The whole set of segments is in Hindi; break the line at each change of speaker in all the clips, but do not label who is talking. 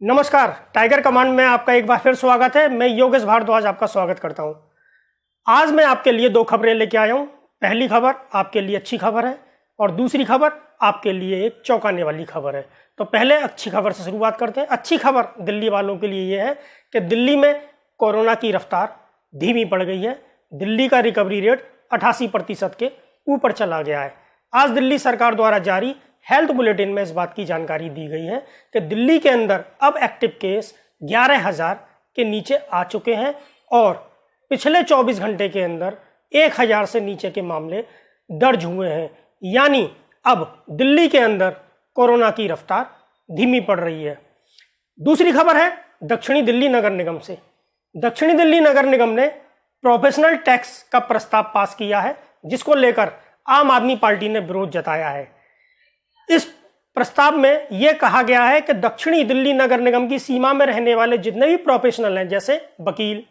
नमस्कार, टाइगर कमांड में आपका एक बार फिर स्वागत है। मैं योगेश भारद्वाज आपका स्वागत करता हूं। आज मैं आपके लिए दो खबरें लेके आया हूं। पहली खबर आपके लिए अच्छी खबर है और दूसरी खबर आपके लिए एक चौंकाने वाली खबर है। तो पहले अच्छी खबर से शुरुआत करते हैं। अच्छी खबर दिल्ली वालों के लिए यह है कि दिल्ली में कोरोना की रफ्तार धीमी पड़ गई है। दिल्ली का रिकवरी रेट 88% के ऊपर चला गया है। आज दिल्ली सरकार द्वारा जारी हेल्थ बुलेटिन में इस बात की जानकारी दी गई है कि दिल्ली के अंदर अब एक्टिव केस 11,000 के नीचे आ चुके हैं और पिछले 24 घंटे के अंदर 1,000 से नीचे के मामले दर्ज हुए हैं। यानी अब दिल्ली के अंदर कोरोना की रफ्तार धीमी पड़ रही है। दूसरी खबर है दक्षिणी दिल्ली नगर निगम से। दक्षिणी दिल्ली नगर निगम ने प्रोफेशनल टैक्स का प्रस्ताव पास किया है, जिसको लेकर आम आदमी पार्टी ने विरोध जताया है। इस प्रस्ताव में यह कहा गया है कि दक्षिणी दिल्ली नगर निगम की सीमा में रहने वाले जितने भी प्रोफेशनल हैं, जैसे वकील,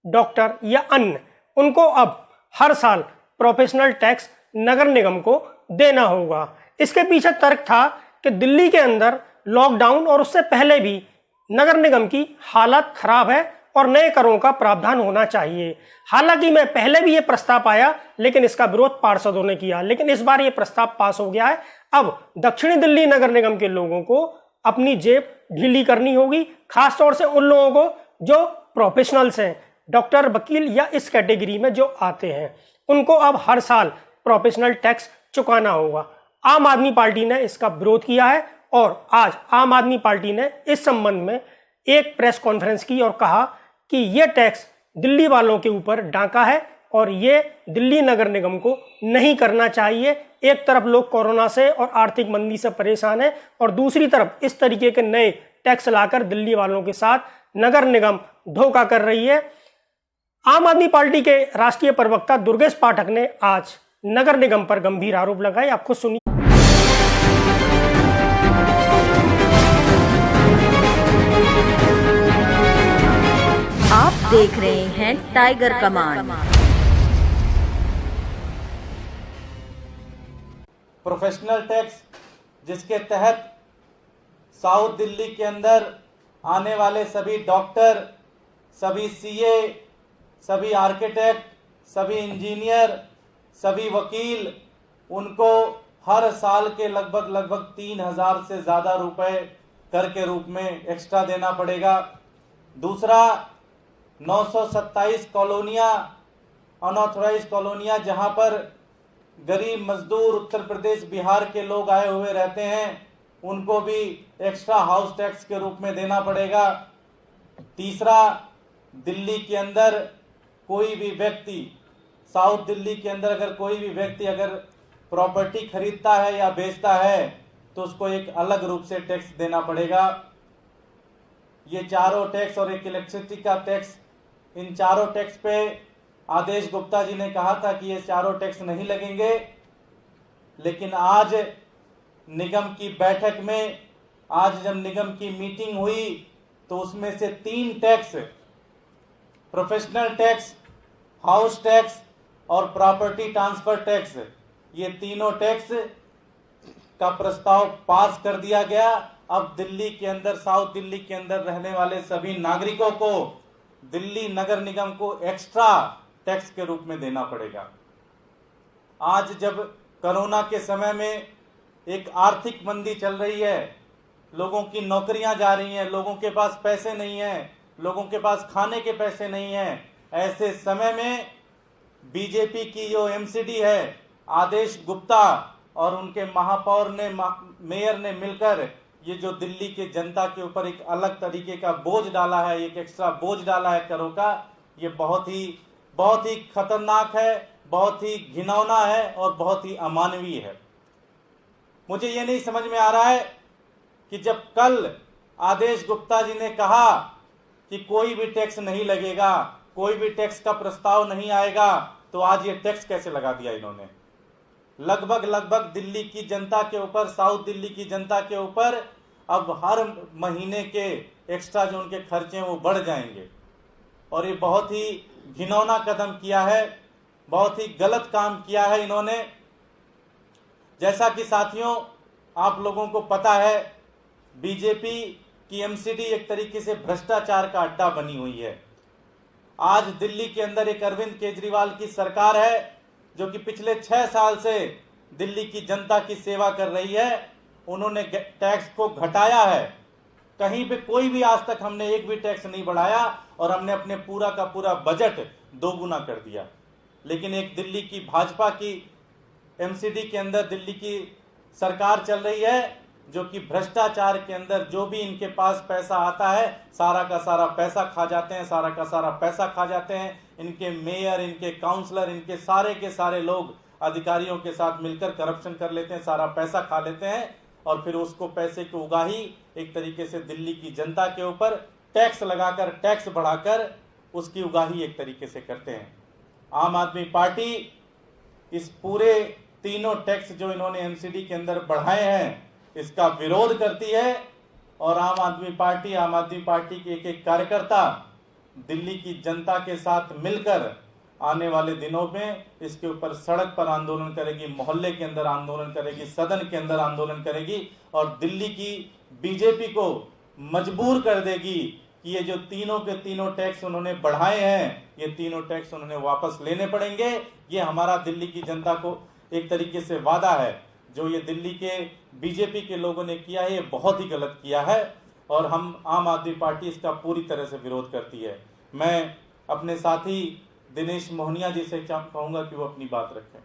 डॉक्टर या अन्य, उनको अब हर साल प्रोफेशनल टैक्स नगर निगम को देना होगा। इसके पीछे तर्क था कि दिल्ली के अंदर लॉकडाउन और उससे पहले भी नगर निगम की हालत खराब है और नए करों का प्रावधान होना चाहिए। हालांकि मैं पहले भी ये प्रस्ताव आया, लेकिन इसका विरोध पार्षदों ने किया, लेकिन इस बार ये प्रस्ताव पास हो गया है। अब दक्षिणी दिल्ली नगर निगम के लोगों को अपनी जेब ढीली करनी होगी, खासतौर से उन लोगों को जो प्रोफेशनल्स हैं, डॉक्टर, वकील या इस कैटेगरी में जो आते हैं, उनको अब हर साल प्रोफेशनल टैक्स चुकाना होगा। आम आदमी पार्टी ने इसका विरोध किया है और आज आम आदमी पार्टी ने इस संबंध में एक प्रेस कॉन्फ्रेंस की और कहा कि यह टैक्स दिल्ली वालों के ऊपर डांका है और ये दिल्ली नगर निगम को नहीं करना चाहिए। एक तरफ लोग कोरोना से और आर्थिक मंदी से परेशान हैं और दूसरी तरफ इस तरीके के नए टैक्स लाकर दिल्ली वालों के साथ नगर निगम धोखा कर रही है। आम आदमी पार्टी के राष्ट्रीय प्रवक्ता दुर्गेश पाठक ने आज नगर निगम पर गंभीर आरोप लगाए। आप खुद सुनिए।
आप देख रहे हैं टाइगर कमांड।
प्रोफेशनल टैक्स, जिसके तहत साउथ दिल्ली के अंदर आने वाले सभी डॉक्टर, सभी सीए, सभी आर्किटेक्ट, सभी इंजीनियर, सभी वकील, उनको हर साल के लगभग 3,000 से ज़्यादा रुपए कर के रूप में एक्स्ट्रा देना पड़ेगा। दूसरा, 927 कॉलोनियाँ, अनऑथराइज कॉलोनियाँ, जहाँ पर गरीब मजदूर उत्तर प्रदेश, बिहार के लोग आए हुए रहते हैं, उनको भी एक्स्ट्रा हाउस टैक्स के रूप में देना पड़ेगा। तीसरा, दिल्ली के अंदर कोई भी व्यक्ति, साउथ दिल्ली के अंदर अगर कोई भी व्यक्ति अगर प्रॉपर्टी खरीदता है या बेचता है तो उसको एक अलग रूप से टैक्स देना पड़ेगा। ये चारों टैक्स और एक इलेक्ट्रिसिटी का टैक्स, इन चारों टैक्स पे आदेश गुप्ता जी ने कहा था कि ये चारों टैक्स नहीं लगेंगे, लेकिन आज निगम की बैठक में, आज जब निगम की मीटिंग हुई तो उसमें से 3 tax, professional tax, house tax और प्रॉपर्टी ट्रांसफर टैक्स, ये तीनों टैक्स का प्रस्ताव पास कर दिया गया। अब दिल्ली के अंदर, साउथ दिल्ली के अंदर रहने वाले सभी नागरिकों को दिल्ली नगर निगम को एक्स्ट्रा टैक्स के रूप में देना पड़ेगा। आज जब कोरोना के समय में एक आर्थिक मंदी चल रही है, लोगों की नौकरियां जा रही हैं, लोगों के पास पैसे नहीं हैं, लोगों के पास खाने के पैसे नहीं हैं, ऐसे समय में बीजेपी की जो एमसीडी है आदेश गुप्ता और उनके महापौर ने, मेयर ने मिलकर ये जो दिल्ली के जनता के ऊपर एक अलग तरीके का बोझ डाला है, एक एक्स्ट्रा बोझ डाला है करों का, ये बहुत ही खतरनाक है, बहुत ही घिनौना है और बहुत ही अमानवीय है। मुझे ये नहीं समझ में आ रहा है कि जब कल आदेश गुप्ता जी ने कहा कि कोई भी टैक्स नहीं लगेगा, कोई भी टैक्स का प्रस्ताव नहीं आएगा, तो आज ये टैक्स कैसे लगा दिया इन्होंने। लगभग दिल्ली की जनता के ऊपर, साउथ दिल्ली की जनता के ऊपर अब हर महीने के एक्स्ट्रा जो उनके खर्चे हैं वो बढ़ जाएंगे और ये बहुत ही घिनौना कदम किया है, बहुत ही गलत काम किया है इन्होंने। जैसा कि साथियों आप लोगों को पता है, बीजेपी कि एमसीडी एक तरीके से भ्रष्टाचार का अड्डा बनी हुई है। आज दिल्ली के अंदर एक अरविंद केजरीवाल की सरकार है जो कि पिछले 6 साल से दिल्ली की जनता की सेवा कर रही है। उन्होंने टैक्स को घटाया है, कहीं पे कोई भी आज तक हमने एक भी टैक्स नहीं बढ़ाया और हमने अपने पूरा का पूरा बजट दोगुना कर दिया। लेकिन एक दिल्ली की भाजपा की एमसीडी के अंदर दिल्ली की सरकार चल रही है जो कि भ्रष्टाचार के अंदर जो भी इनके पास पैसा आता है सारा का सारा पैसा खा जाते हैं, सारा का सारा पैसा खा जाते हैं। इनके मेयर, इनके काउंसलर, इनके सारे के सारे लोग अधिकारियों के साथ मिलकर करप्शन कर लेते हैं, सारा पैसा खा लेते हैं और फिर उसको पैसे की उगाही एक तरीके से दिल्ली की जनता के ऊपर टैक्स लगाकर, टैक्स बढ़ाकर उसकी उगाही एक तरीके से करते हैं। आम आदमी पार्टी इस पूरे तीनों टैक्स जो इन्होंने एमसीडी के अंदर बढ़ाए हैं इसका विरोध करती है और आम आदमी पार्टी के एक एक कार्यकर्ता दिल्ली की जनता के साथ मिलकर आने वाले दिनों में इसके ऊपर सड़क पर आंदोलन करेगी, मोहल्ले के अंदर आंदोलन करेगी, सदन के अंदर आंदोलन करेगी और दिल्ली की बीजेपी को मजबूर कर देगी कि ये जो तीनों के तीनों टैक्स उन्होंने बढ़ाए हैं ये तीनों टैक्स उन्होंने वापस लेने पड़ेंगे। ये हमारा दिल्ली की जनता को एक तरीके से वादा है। जो ये दिल्ली के बीजेपी के लोगों ने किया है ये बहुत ही गलत किया है और हम आम आदमी पार्टी इसका पूरी तरह से विरोध करती है। मैं अपने साथी दिनेश मोहनिया जी से कहूंगा कि वो अपनी बात रखें।